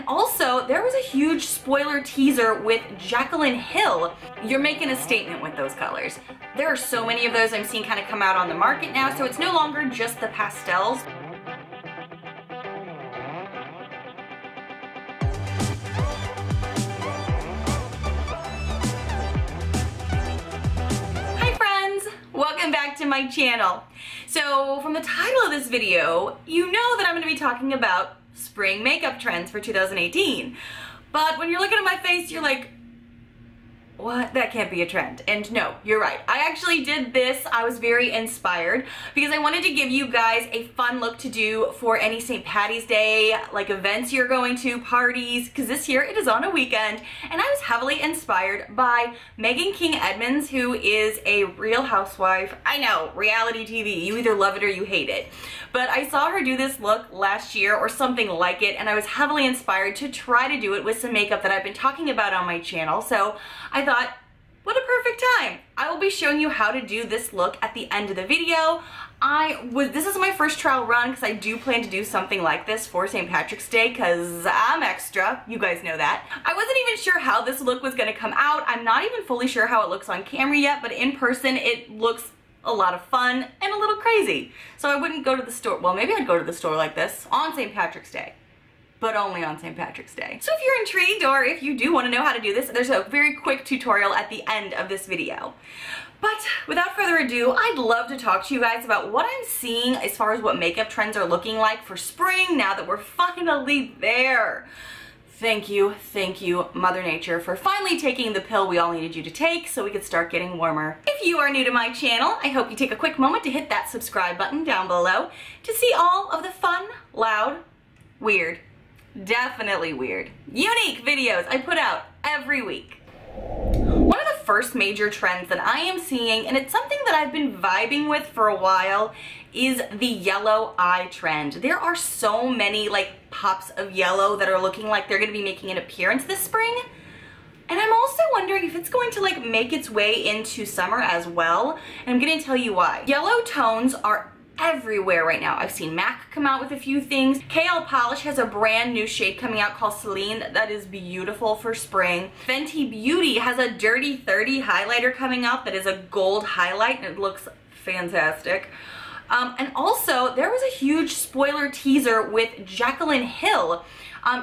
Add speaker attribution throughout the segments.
Speaker 1: Also, there was a huge spoiler teaser with Jaclyn Hill. You're making a statement with those colors. There are so many of those I'm seeing kind of come out on the market now, so it's no longer just the pastels. Welcome back to my channel. So from the title of this video, you know that I'm going to be talking about spring makeup trends for 2018. But when you're looking at my face, you're like, what? That can't be a trend. And no, you're right. I actually did this. I was very inspired because I wanted to give you guys a fun look to do for any St. Paddy's Day, like events you're going to, parties, because this year it is on a weekend. And I was heavily inspired by Megan King Edmonds, who is a Real Housewife. I know, reality TV. You either love it or you hate it. But I saw her do this look last year or something like it, and I was heavily inspired to try to do it with some makeup that I've been talking about on my channel. So I thought, what a perfect time. I will be showing you how to do this look at the end of the video. This is my first trial run because I do plan to do something like this for St. Patrick's Day because I'm extra. You guys know that. I wasn't even sure how this look was going to come out. I'm not even fully sure how it looks on camera yet, but in person it looks a lot of fun and a little crazy. So I wouldn't go to the store. Well, maybe I'd go to the store like this on St. Patrick's Day, but only on St. Patrick's Day. So if you're intrigued or if you do want to know how to do this, there's a very quick tutorial at the end of this video. But without further ado, I'd love to talk to you guys about what I'm seeing as far as what makeup trends are looking like for spring now that we're finally there. Thank you, Mother Nature, for finally taking the pill we all needed you to take so we could start getting warmer. If you are new to my channel, I hope you take a quick moment to hit that subscribe button down below to see all of the fun, loud, weird, definitely weird, unique videos I put out every week. One of the first major trends that I am seeing, and it's something that I've been vibing with for a while, is the yellow eye trend. There are so many like pops of yellow that are looking like they're going to be making an appearance this spring. And I'm also wondering if it's going to like make its way into summer as well. And I'm going to tell you why. Yellow tones are everywhere right now. I've seen MAC come out with a few things. KL Polish has a brand new shade coming out called Celine that is beautiful for spring. Fenty Beauty has a Dirty 30 highlighter coming out that is a gold highlight and it looks fantastic. And also, there was a huge spoiler teaser with Jaclyn Hill.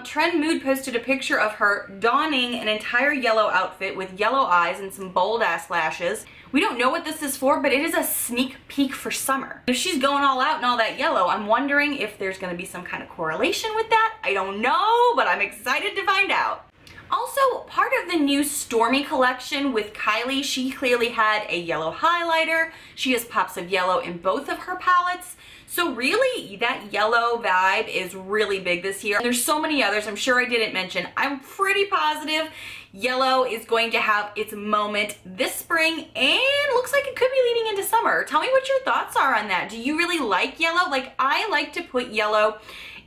Speaker 1: Trend Mood posted a picture of her donning an entire yellow outfit with yellow eyes and some bold ass lashes. We don't know what this is for, but it is a sneak peek for summer. If she's going all out and all that yellow, I'm wondering if there's gonna be some kind of correlation with that. I don't know, but I'm excited to find out. Also, part of the new Stormy collection with Kylie, she clearly had a yellow highlighter. She has pops of yellow in both of her palettes. So really, that yellow vibe is really big this year. There's so many others I'm sure I didn't mention. I'm pretty positive yellow is going to have its moment this spring and looks like it could be leading into summer. Tell me what your thoughts are on that. Do you really like yellow? Like, I like to put yellow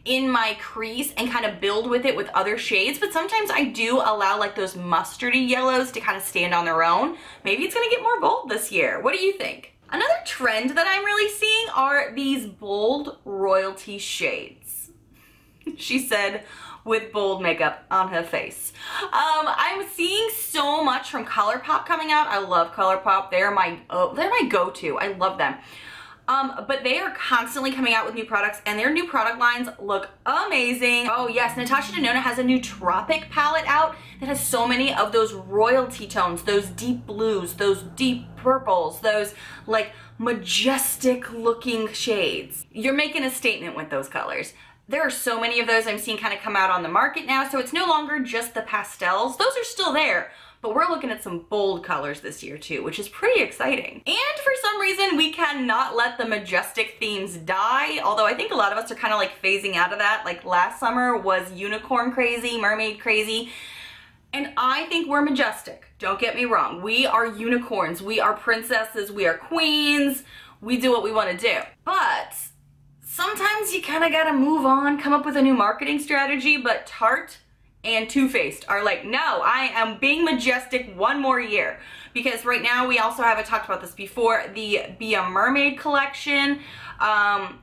Speaker 1: in my crease and kind of build with it with other shades, but sometimes I do allow like those mustardy yellows to kind of stand on their own. Maybe it's gonna get more bold this year. What do you think? Another trend that I'm really seeing are these bold royalty shades. She said with bold makeup on her face. I'm seeing so much from ColourPop coming out. I love ColourPop. They're my go-to. I love them. But they are constantly coming out with new products and their new product lines look amazing. Oh yes, Natasha Denona has a new Tropic palette out that has so many of those royalty tones, those deep blues, those deep purples, those like majestic looking shades. You're making a statement with those colors. There are so many of those I'm seeing kind of come out on the market now, so it's no longer just the pastels. Those are still there, but we're looking at some bold colors this year too, which is pretty exciting. And for some reason, we cannot let the majestic themes die, although I think a lot of us are kind of like phasing out of that. Like last summer was unicorn crazy, mermaid crazy, and I think we're majestic. Don't get me wrong. We are unicorns, we are princesses, we are queens, we do what we want to do. But sometimes you kind of gotta move on, come up with a new marketing strategy, but Tarte and Too Faced are like, no, I am being majestic one more year. Because right now we also have, I talked about this before, the Be a Mermaid collection.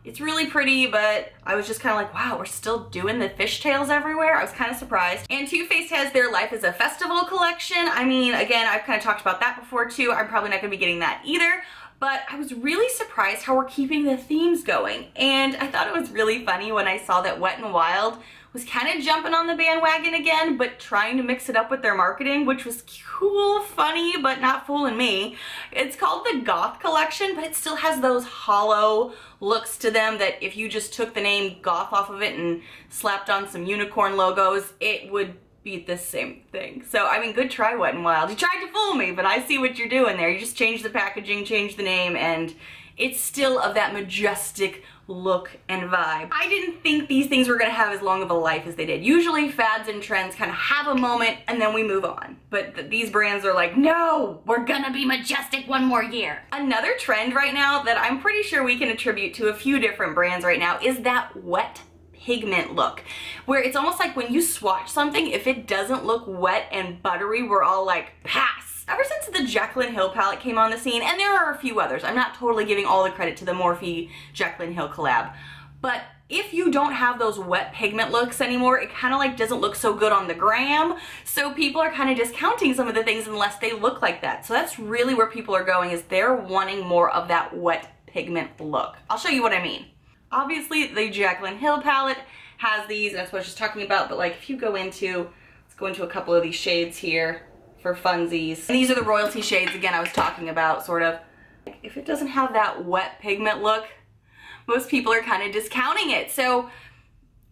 Speaker 1: It's really pretty, but I was just kind of like, wow, we're still doing the fishtails everywhere. I was kind of surprised. And Too Faced has their Life is a Festival collection. I mean, again, I've kind of talked about that before too. I'm probably not gonna be getting that either. But I was really surprised how we're keeping the themes going. And I thought it was really funny when I saw that Wet n Wild was kind of jumping on the bandwagon again, but trying to mix it up with their marketing, which was cool, funny, but not fooling me. It's called the Goth collection, but it still has those hollow looks to them that if you just took the name Goth off of it and slapped on some unicorn logos, it would be the same thing. So, I mean, good try, Wet n Wild. You tried to fool me, but I see what you're doing there. You just changed the packaging, changed the name, and it's still of that majestic look and vibe. I didn't think these things were gonna have as long of a life as they did. Usually fads and trends kind of have a moment and then we move on. But these brands are like, no, we're gonna be majestic one more year. Another trend right now that I'm pretty sure we can attribute to a few different brands right now is that wet pigment look, where it's almost like when you swatch something, if it doesn't look wet and buttery, we're all like, pass. Ever since the Jaclyn Hill palette came on the scene, and there are a few others, I'm not totally giving all the credit to the Morphe Jaclyn Hill collab, but if you don't have those wet pigment looks anymore, it kind of like doesn't look so good on the gram, so people are kind of discounting some of the things unless they look like that. So that's really where people are going, is they're wanting more of that wet pigment look. I'll show you what I mean. Obviously, the Jaclyn Hill palette has these, and that's what I was just talking about, but like if you go into, let's go into a couple of these shades here for funsies. And these are the royalty shades, again, I was talking about, sort of. If it doesn't have that wet pigment look, most people are kind of discounting it. So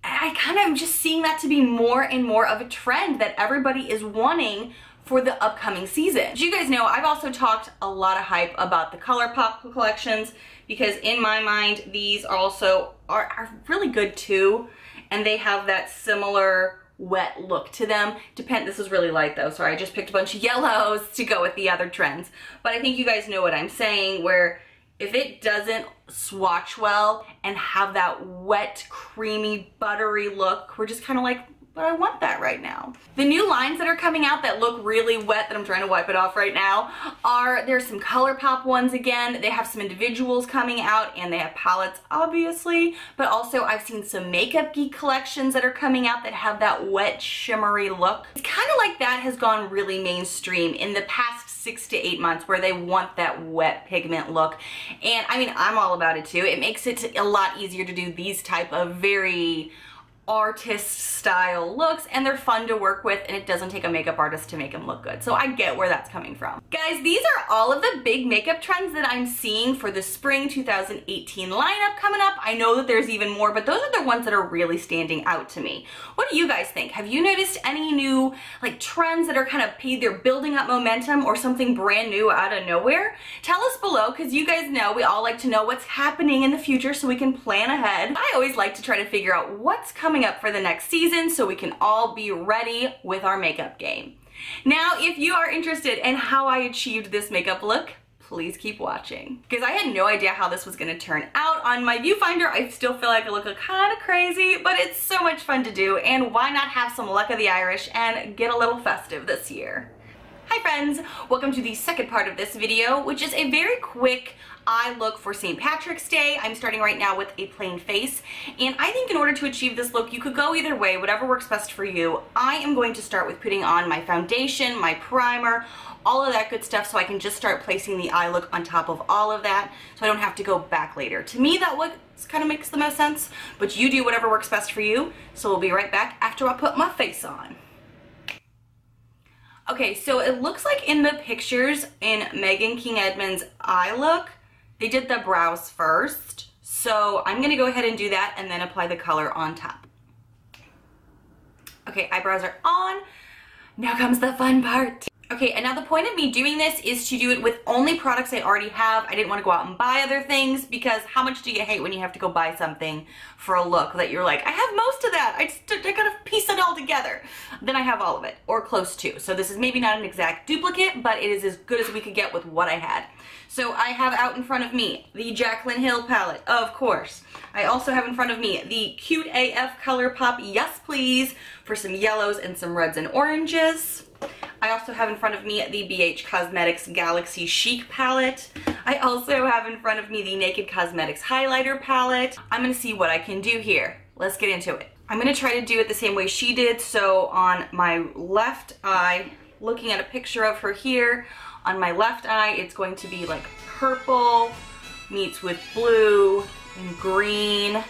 Speaker 1: I kind of am just seeing that to be more and more of a trend that everybody is wanting for the upcoming season. As you guys know, I've also talked a lot of hype about the ColourPop collections, because in my mind, these also are really good too, and they have that similar wet look to them. This is really light though, sorry, I just picked a bunch of yellows to go with the other trends. But I think you guys know what I'm saying, where if it doesn't swatch well and have that wet, creamy, buttery look, we're just kind of like, but I want that right now. The new lines that are coming out that look really wet, that I'm trying to wipe it off right now, there's some ColourPop ones again. They have some individuals coming out, and they have palettes, obviously, but also I've seen some Makeup Geek collections that are coming out that have that wet, shimmery look. It's kind of like that has gone really mainstream in the past 6 to 8 months, where they want that wet pigment look. And I mean, I'm all about it too. It makes it a lot easier to do these type of very artist style looks, and they're fun to work with, and it doesn't take a makeup artist to make them look good. So I get where that's coming from. Guys, these are all of the big makeup trends that I'm seeing for the spring 2018 lineup coming up. I know that there's even more, but those are the ones that are really standing out to me. What do you guys think? Have you noticed any new like trends that are kind of either building up momentum or something brand new out of nowhere? Tell us below, because you guys know we all like to know what's happening in the future so we can plan ahead. I always like to try to figure out what's coming up for the next season so we can all be ready with our makeup game. Now, if you are interested in how I achieved this makeup look, please keep watching, because I had no idea how this was going to turn out. On my viewfinder, I still feel like I look kind of crazy, but it's so much fun to do, and why not have some luck of the Irish and get a little festive this year? Hi friends, welcome to the second part of this video, which is a very quick eye look for St. Patrick's Day. I'm starting right now with a plain face, and I think in order to achieve this look, you could go either way, whatever works best for you. I am going to start with putting on my foundation, my primer, all of that good stuff, so I can just start placing the eye look on top of all of that, so I don't have to go back later. To me, that look kind of makes the most sense, but you do whatever works best for you, so we'll be right back after I put my face on. Okay, so it looks like in the pictures in Megan King Edmonds' eye look, they did the brows first. So I'm gonna go ahead and do that and then apply the color on top. Okay, eyebrows are on. Now comes the fun part. Okay, and now the point of me doing this is to do it with only products I already have. I didn't want to go out and buy other things because how much do you hate when you have to go buy something for a look that you're like, I have most of that, I gotta piece it all together. Then I have all of it, or close to. So this is maybe not an exact duplicate, but it is as good as we could get with what I had. So I have out in front of me the Jaclyn Hill palette, of course. I also have in front of me the Cute AF Color Pop Yes Please for some yellows and some reds and oranges. I also have in front of me the BH Cosmetics Galaxy Chic palette. I also have in front of me the Naked Cosmetics highlighter palette. I'm gonna see what I can do here. Let's get into it. I'm gonna try to do it the same way she did. So on my left eye, looking at a picture of her here, on my left eye, it's going to be like purple meets with blue and green,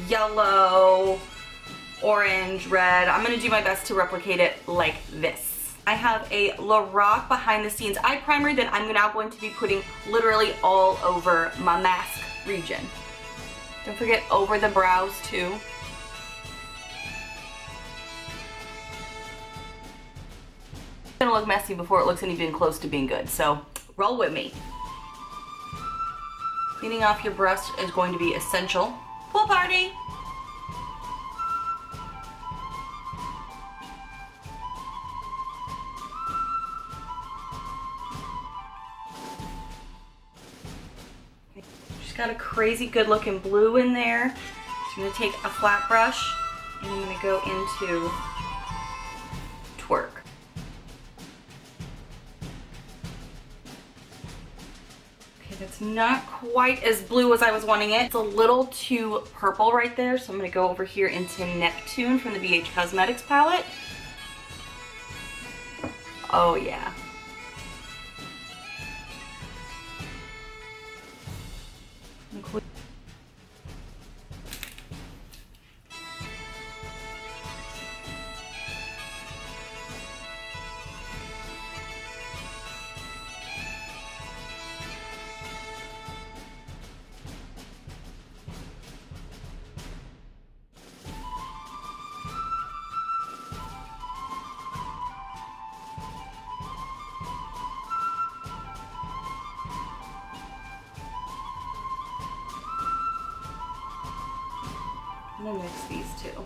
Speaker 1: yellow, orange, red. I'm gonna do my best to replicate it like this. I have a Lorac behind the scenes eye primer that I'm now going to be putting literally all over my mask region. Don't forget over the brows too. It's gonna look messy before it looks anything close to being good, so roll with me. Cleaning off your brush is going to be essential. Pool party! She's got a crazy good looking blue in there. So I'm gonna take a flat brush and I'm gonna go into Twerk. It's not quite as blue as I was wanting it. It's a little too purple right there, so I'm gonna go over here into Neptune from the BH Cosmetics palette. Oh yeah. I'm gonna mix these two.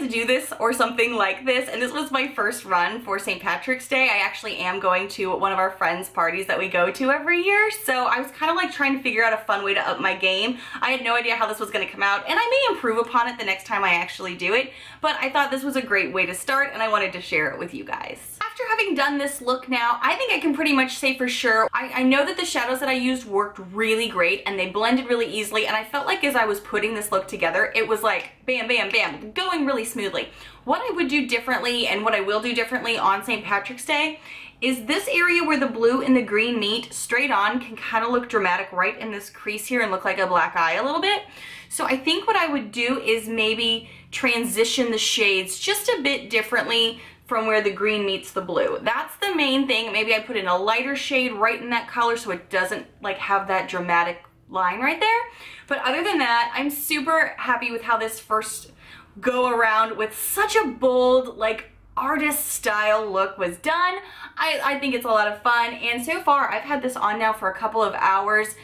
Speaker 1: to do this or something like this, and this was my first run for St. Patrick's Day. I actually am going to one of our friends' parties that we go to every year, so I was kind of like trying to figure out a fun way to up my game. I had no idea how this was going to come out, and I may improve upon it the next time I actually do it, but I thought this was a great way to start, and I wanted to share it with you guys. After having done this look now, I think I can pretty much say for sure, I know that the shadows that I used worked really great, and they blended really easily, and I felt like as I was putting this look together, it was like bam, bam, bam, going really smoothly. What I would do differently, and what I will do differently on St. Patrick's Day, is this area where the blue and the green meet straight on can kind of look dramatic right in this crease here and look like a black eye a little bit. So I think what I would do is maybe transition the shades just a bit differently from where the green meets the blue. That's the main thing. Maybe I put in a lighter shade right in that color so it doesn't like have that dramatic line right there. But other than that, I'm super happy with how this first go around with such a bold, like artist style look was done. I think it's a lot of fun, and so far I've had this on now for a couple of hours,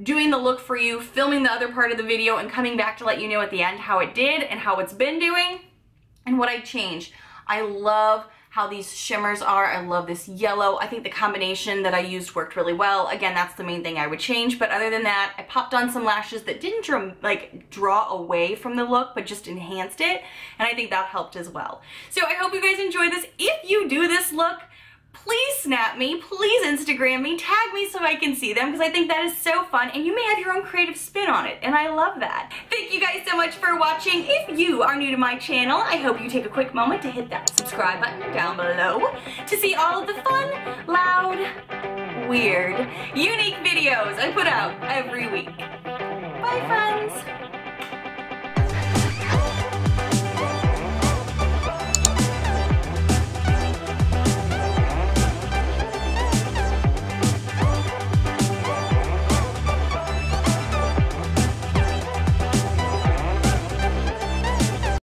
Speaker 1: doing the look for you, filming the other part of the video, and coming back to let you know at the end how it did and how it's been doing and what I changed. I love how these shimmers are. I love this yellow. I think the combination that I used worked really well. Again, that's the main thing I would change, but other than that, I popped on some lashes that didn't draw away from the look, but just enhanced it, and I think that helped as well. So I hope you guys enjoy this. If you do this look, please snap me, please Instagram me, tag me so I can see them, because I think that is so fun, and you may have your own creative spin on it, and I love that. Thank you guys so much for watching. If you are new to my channel, I hope you take a quick moment to hit that subscribe button down below to see all of the fun, loud, weird, unique videos I put out every week. Bye, friends.